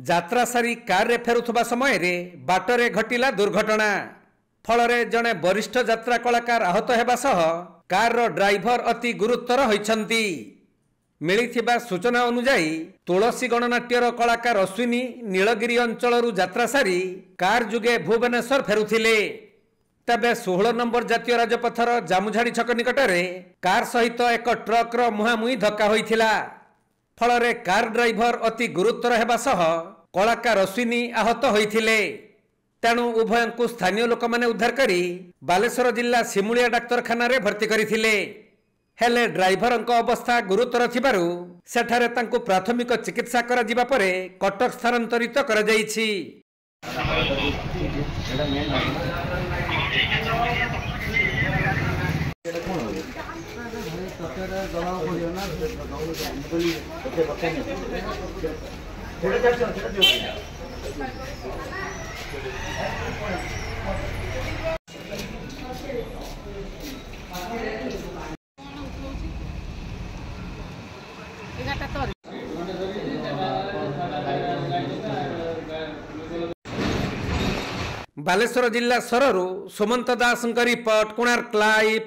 यात्रा सारी कार रे फेरुथबा समय रे बाटरे घटिला दुर्घटना फल जड़े वरिष्ठ यात्रा कलाकार आहत हेबा सह कार रो ड्राइवर अति गुरुतर होइछंती। मिलिथिबा सूचना अनुसार तुलसी गणनाट्यर कलाकार अश्विनी नीलगिरी अंचलरू यात्रा सारी कार जुगे भुवनेश्वर फेरुथिले। तबे 16 नंबर जातीय राजपथर जामुझाड़ी छक निकटरे कार सहित एक ट्रक रो मुहांमुही धक्का होइथिला। फल कार ड्राइवर अति गुरुतर हेबा सह कलाकार अश्विनी आहत होइथिले। तेणु उभय को स्थानीय लोक माने उद्धार करी बालेश्वर जिला सिमुलिया डाक्तरखाना रे भर्ती करथिले। हेले ड्राइवर अवस्था गुरुतर थिबारु सेठारे तांको प्राथमिक चिकित्सा करा जिबा परे कटक स्थानांतरित करा जाईछि। बालेश्वर जिला सररू सुमंत दास रिपोर्ट कोणार्क लाइव।